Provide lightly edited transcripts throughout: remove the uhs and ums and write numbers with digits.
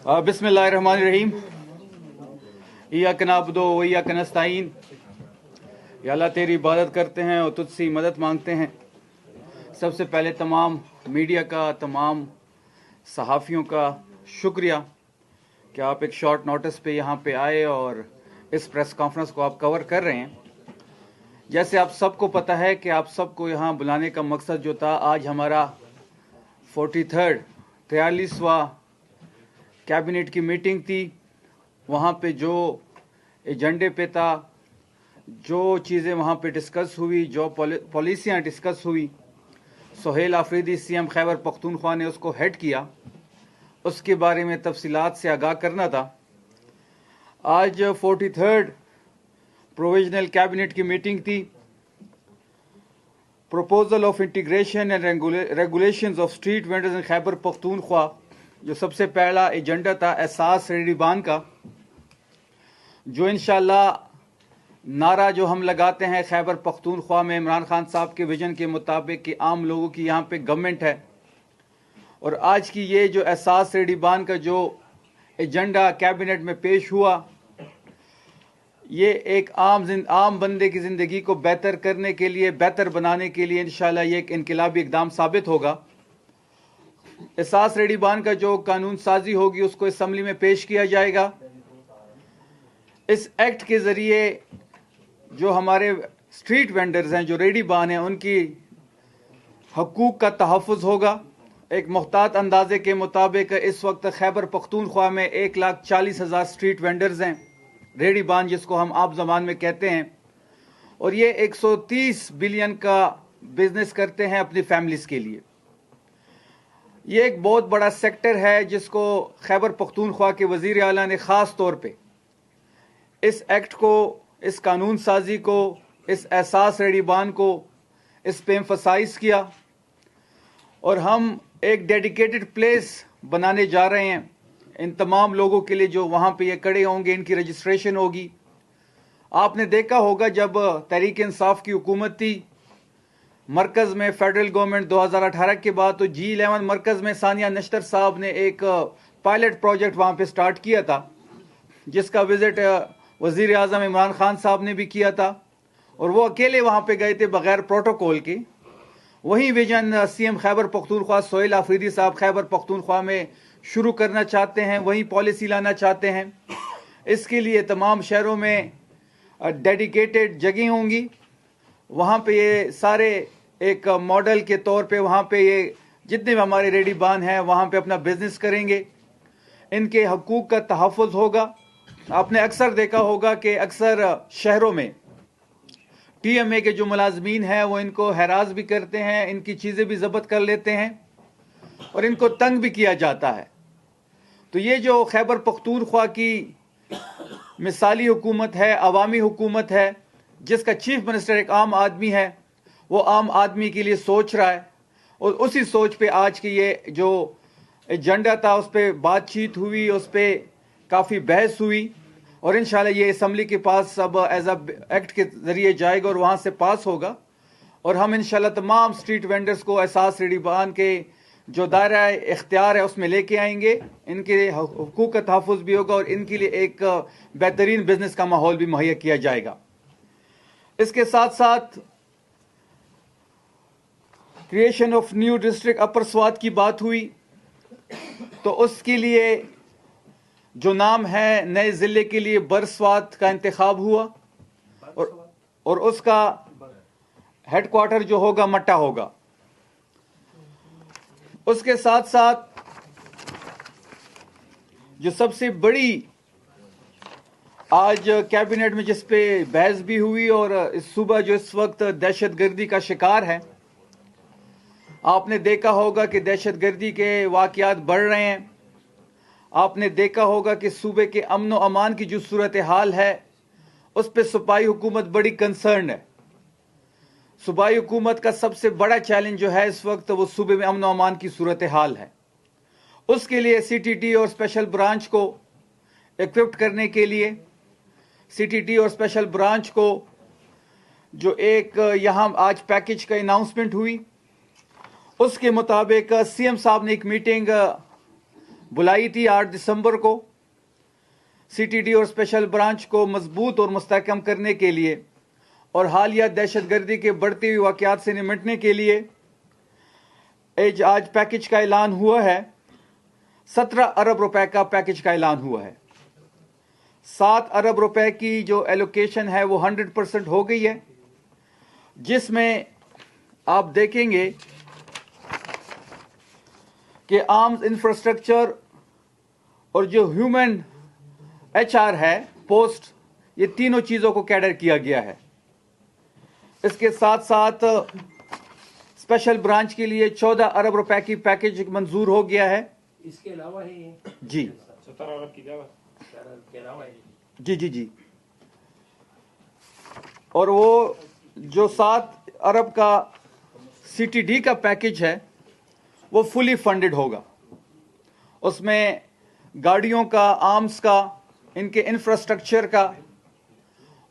बिस्मिल्लाहिर्रहमानिर्रहीम। इय्याक नअबुदु व इय्याक नस्तईन। या अल्लाह तेरी इबादत करते हैं और तुझसे मदद मांगते हैं। सबसे पहले तमाम मीडिया का, तमाम सहाफ़ियों का शुक्रिया कि आप एक शॉर्ट नोटिस पे यहाँ पे आए और इस प्रेस कॉन्फ्रेंस को आप कवर कर रहे हैं। जैसे आप सबको पता है कि आप सबको यहाँ बुलाने का मकसद जो था, आज हमारा 43वां कैबिनेट की मीटिंग थी। वहाँ पे जो एजेंडे पे था, जो चीज़ें वहाँ पे डिस्कस हुई, जो पॉलिसियाँ डिस्कस हुई, सुहेल आफरीदी सीएम खैबर पख्तूनख्वा ने उसको हेड किया, उसके बारे में तफसीलात से आगाह करना था। आज 43rd प्रोविजनल कैबिनेट की मीटिंग थी। Proposal of integration and regulations of street vendors in Khyber Pakhtunkhwa, जो सबसे पहला एजेंडा था एहसास रेडी बान का, जो इंशाल्लाह नारा जो हम लगाते हैं खैबर पख्तूनख्वा में इमरान खान साहब के विजन के मुताबिक कि आम लोगों की यहाँ पे गवर्नमेंट है। और आज की ये जो एहसास रेडी बान का जो एजेंडा कैबिनेट में पेश हुआ, ये एक आम बंदे की ज़िंदगी को बेहतर करने के लिए, बेहतर बनाने के लिए इंशाल्लाह ये एक इनकलाबी इक़दाम साबित होगा। एहसास रेडी बान का जो कानून साजी होगी उसको असम्बली में पेश किया जाएगा। इस एक्ट के ज़रिए जो हमारे स्ट्रीट वेंडर्स हैं, जो रेडी बान हैं, उनकी हकूक़ का तहफ़्फ़ुज़ होगा। एक मुख्तात अंदाजे के मुताबिक इस वक्त खैबर पख्तूनख्वा में 1,40,000 स्ट्रीट वेंडर्स हैं, रेडी बान जिसको हम आप ज़बान में कहते हैं, और ये 130 बिलियन का बिजनेस करते हैं अपनी फैमिलीज़ के लिए। ये एक बहुत बड़ा सेक्टर है जिसको खैबर पख्तूनख्वा के वज़ीर आला ने ख़ास तौर पे इस एक्ट को, इस कानून साजी को, इस एहसास रेडी बान को, इस पे एम्फसाइज किया। और हम एक डेडिकेटेड प्लेस बनाने जा रहे हैं इन तमाम लोगों के लिए जो वहाँ पे ये खड़े होंगे, इनकी रजिस्ट्रेशन होगी। आपने देखा होगा जब तहरीक इंसाफ की हुकूमत थी मरकज़ में, फेडरल गवर्नमेंट 2018 के बाद, तो G11 मरकज़ में सानिया नश्तर साहब ने एक पायलट प्रोजेक्ट वहाँ पे स्टार्ट किया था, जिसका विजिट वज़ीर आज़म इमरान खान साहब ने भी किया था। और वो अकेले वहाँ पे गए थे बग़ैर प्रोटोकॉल के। वही विजन सीएम खैबर पख्तूनख्वा सुहेल आफरीदी साहब खैबर पख्तूनख्वा में शुरू करना चाहते हैं, वही पॉलिसी लाना चाहते हैं। इसके लिए तमाम शहरों में डेडिकेटेड जगह होंगी। वहाँ पे ये सारे एक मॉडल के तौर पे वहाँ पे ये जितने भी हमारे रेडी बान हैं वहाँ पे अपना बिजनेस करेंगे। इनके हकूक़ का तहफ़्फ़ुज़ होगा। आपने अक्सर देखा होगा कि अक्सर शहरों में TMA के जो मुलाजमीन हैं वो इनको हरास भी करते हैं, इनकी चीज़ें भी ज़ब्त कर लेते हैं और इनको तंग भी किया जाता है। तो ये जो खैबर पख्तूनख्वा की मिसाली हुकूमत है, अवामी हुकूमत है, जिसका चीफ मिनिस्टर एक आम आदमी है, वो आम आदमी के लिए सोच रहा है। और उसी सोच पे आज की ये जो एजेंडा था उस पर बातचीत हुई, उस पर काफ़ी बहस हुई और इंशाल्लाह ये असम्बली के पास अब एज अ एक्ट के ज़रिए जाएगा और वहाँ से पास होगा। और हम इंशाल्लाह तमाम स्ट्रीट वेंडर्स को एहसास रेडी बान के जो दायरा इख्तियार है उसमें लेके आएंगे। इनके हुकूक़ का तहफ़्फ़ुज़ भी होगा और इनके लिए एक बेहतरीन बिजनेस का माहौल भी मुहैया किया जाएगा। इसके साथ साथ क्रिएशन ऑफ न्यू डिस्ट्रिक्ट अपर स्वात की बात हुई, तो उसके लिए जो नाम है नए ज़िले के लिए बर स्वात का इंतखाब हुआ और उसका हेडक्वार्टर जो होगा मट्टा होगा। उसके साथ साथ जो सबसे बड़ी आज कैबिनेट में जिस पे बहस भी हुई और इस सुबह जो इस वक्त दहशतगर्दी का शिकार है, आपने देखा होगा कि दहशतगर्दी के वाक़यात बढ़ रहे हैं। आपने देखा होगा कि सूबे के अमन व अमान की जो सूरत हाल है उस पर सूबाई हुकूमत बड़ी कंसर्न है। सूबाई हुकूमत का सबसे बड़ा चैलेंज जो है इस वक्त वो सूबे में अमन व अमान की सूरत हाल है। उसके लिए CTT और स्पेशल ब्रांच को इक्विप्ड करने के लिए CTT और स्पेशल ब्रांच को जो एक यहाँ आज पैकेज का अनाउंसमेंट हुई, उसके मुताबिक CM साहब ने एक मीटिंग बुलाई थी 8 दिसंबर को सीटीडी और स्पेशल ब्रांच को मजबूत और मुस्तहकम करने के लिए और हालिया दहशतगर्दी के बढ़ते हुए वाक़यात से निपटने के लिए आज पैकेज का ऐलान हुआ है। 17 अरब रुपए का पैकेज का ऐलान हुआ है। 7 अरब रुपए की जो एलोकेशन है वो 100% हो गई है, जिसमें आप देखेंगे कि आर्म्स इंफ्रास्ट्रक्चर और जो ह्यूमन HR है पोस्ट, ये तीनों चीज़ों को कैडर किया गया है। इसके साथ साथ स्पेशल ब्रांच के लिए 14 अरब रुपए की पैकेज मंजूर हो गया है। इसके अलावा है जी 17 अरब की अलावा जी और वो जो 7 अरब का CTD का पैकेज है वो फुली फंडेड होगा। उसमें गाड़ियों का, आर्म्स का, इनके इंफ्रास्ट्रक्चर का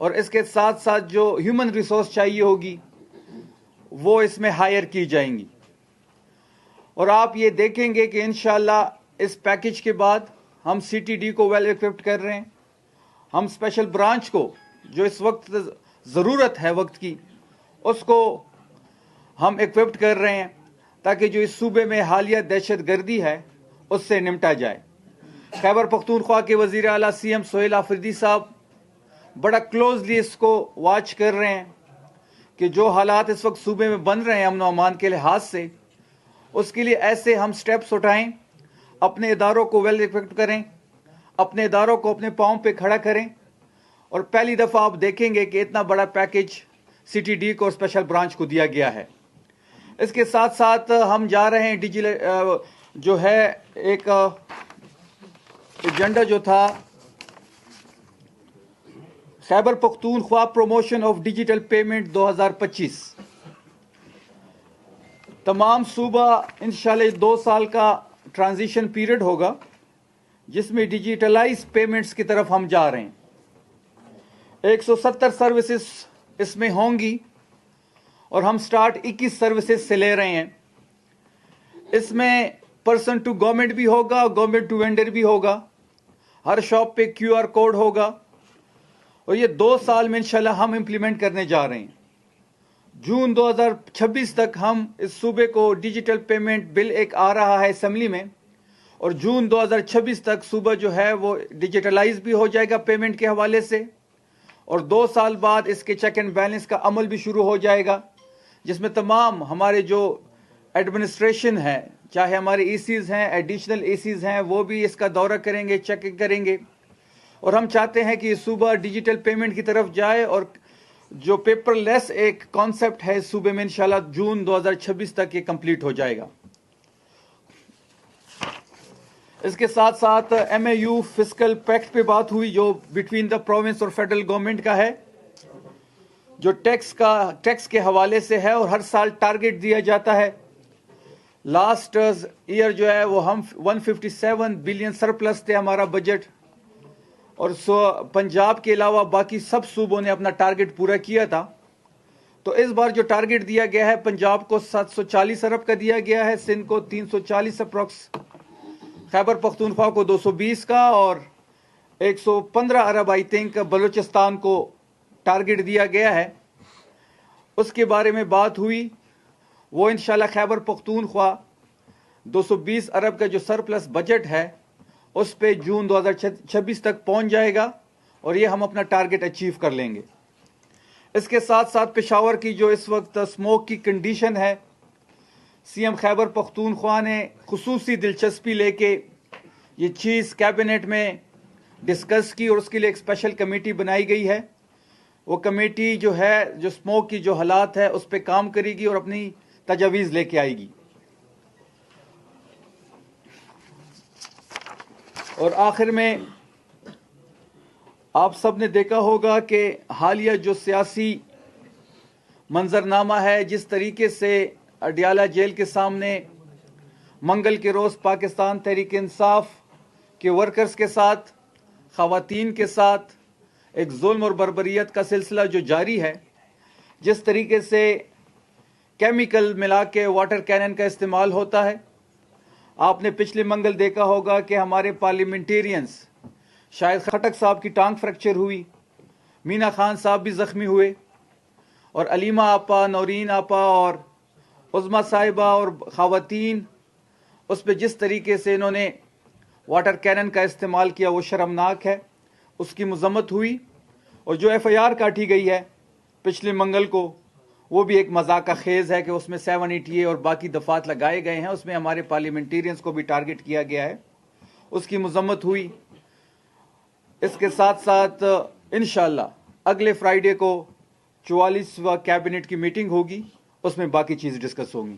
और इसके साथ साथ जो ह्यूमन रिसोर्स चाहिए होगी वो इसमें हायर की जाएंगी। और आप ये देखेंगे कि इंशाल्लाह इस पैकेज के बाद हम CTD को वेल इक्विप्ड कर रहे हैं। हम स्पेशल ब्रांच को जो इस वक्त ज़रूरत है वक्त की, उसको हम इक्विप्ड कर रहे हैं ताकि जो इस सूबे में हालिया दहशतगर्दी है उससे निपटा जाए। खैबर पख्तूनख्वा के वज़ीर आला CM सोहेल आफरीदी साहब बड़ा क्लोजली इसको वॉच कर रहे हैं कि जो हालात इस वक्त सूबे में बन रहे हैं अमन व अमान के लिहाज से, उसके लिए ऐसे हम स्टेप्स उठाएं, अपने इदारों को वेल इक्विप्ड करें, अपने इदारों को अपने पाँव पे खड़ा करें। और पहली दफ़ा आप देखेंगे कि इतना बड़ा पैकेज CTD को स्पेशल ब्रांच को दिया गया है। इसके साथ साथ हम जा रहे हैं डिजिटल जो है एक एजेंडा जो था Khyber Pakhtunkhwa promotion of digital payment 2025, तमाम सूबा इंशाल्लाह 2 साल का ट्रांजिशन पीरियड होगा जिसमें डिजिटलाइज पेमेंट्स की तरफ हम जा रहे हैं। 170 सर्विसेज इसमें होंगी और हम स्टार्ट 21 सर्विसेज से ले रहे हैं। इसमें पर्सन टू गवर्नमेंट भी होगा, गवर्नमेंट टू वेंडर भी होगा। हर शॉप पे QR कोड होगा और ये 2 साल में इंशाल्लाह हम इंप्लीमेंट करने जा रहे हैं। जून 2026 तक हम इस सूबे को डिजिटल पेमेंट बिल एक आ रहा है असेंबली में, और जून 2026 तक सूबा जो है वो डिजिटलाइज भी हो जाएगा पेमेंट के हवाले से। और 2 साल बाद इसके चेक एंड बैलेंस का अमल भी शुरू हो जाएगा, जिसमें तमाम हमारे जो एडमिनिस्ट्रेशन है, चाहे हमारे ECs हैं, एडिशनल ECs हैं, वो भी इसका दौरा करेंगे, चेकिंग करेंगे। और हम चाहते हैं कि ये सूबा डिजिटल पेमेंट की तरफ जाए और जो पेपरलेस एक कॉन्सेप्ट है इस सूबे में इंशाल्लाह जून 2026 तक ये कंप्लीट हो जाएगा। इसके साथ साथ MAU फिस्कल पैक्ट पे बात हुई जो बिटवीन द प्रोविंस और फेडरल गवर्नमेंट का है, जो टैक्स के हवाले से है और हर साल टारगेट दिया जाता है। लास्ट ईयर जो है वो हम 157 बिलियन सरप्लस थे हमारा बजट, और पंजाब के अलावा बाकी सब सूबों ने अपना टारगेट पूरा किया था। तो इस बार जो टारगेट दिया गया है, पंजाब को 740 अरब का दिया गया है, सिंध को 340 अप्रॉक्स, खैबर पख्तूनख्वा को 220 का और 115 अरब आई थिंक बलूचिस्तान को टारगेट दिया गया है। उसके बारे में बात हुई, वो इंशाल्लाह खैबर पख्तूनख्वा 220 अरब का जो सरप्लस बजट है उस पे जून 2026 तक पहुंच जाएगा और ये हम अपना टारगेट अचीव कर लेंगे। इसके साथ साथ पेशावर की जो इस वक्त स्मोक की कंडीशन है, CM खैबर पख्तूनख्वा ने खुसूसी दिलचस्पी लेके ये चीज़ कैबिनेट में डिस्कस की और उसके लिए एक स्पेशल कमेटी बनाई गई है। वो कमेटी जो है, जो स्मोक की जो हालात है उस पर काम करेगी और अपनी तजावीज़ लेके आएगी। और आखिर में आप सब ने देखा होगा कि हालिया जो सियासी मंजरनामा है, जिस तरीके से अडियाला जेल के सामने मंगल के रोज़ पाकिस्तान तहरीक इंसाफ के वर्कर्स के साथ, ख़वातीन के साथ एक जुल्म और बर्बरियत का सिलसिला जो जारी है, जिस तरीके से केमिकल मिला के वाटर कैनन का इस्तेमाल होता है, آپ نے پچھلے منگل دیکھا ہوگا کہ ہمارے پارلیمنٹیرینز شاید خٹک صاحب کی ٹانگ فریکچر ہوئی، مینا خان صاحب بھی زخمی ہوئے، اور علیمہ آپا، نورین آپا اور عظما صاحبہ اور خواتین اس پہ جس طریقے سے انہوں نے واٹر کینن کا استعمال کیا وہ شرمناک ہے، اس کی مذمت ہوئی۔ اور جو ایف آئی آر کاٹی گئی ہے پچھلے منگل کو، وہ بھی ایک مذاق خیز ہے کہ اس میں 780A اور باقی دفعات لگائے گئے ہیں، اس میں ہمارے پارلیمنٹیرینز کو بھی ٹارگٹ کیا گیا ہے، اس کی مذمت ہوئی۔ اس کے ساتھ ساتھ انشاءاللہ اگلے فرائیڈے کو 44واں کیبنٹ کی میٹنگ ہوگی، اس میں باقی چیز ڈسکس ہوں گی۔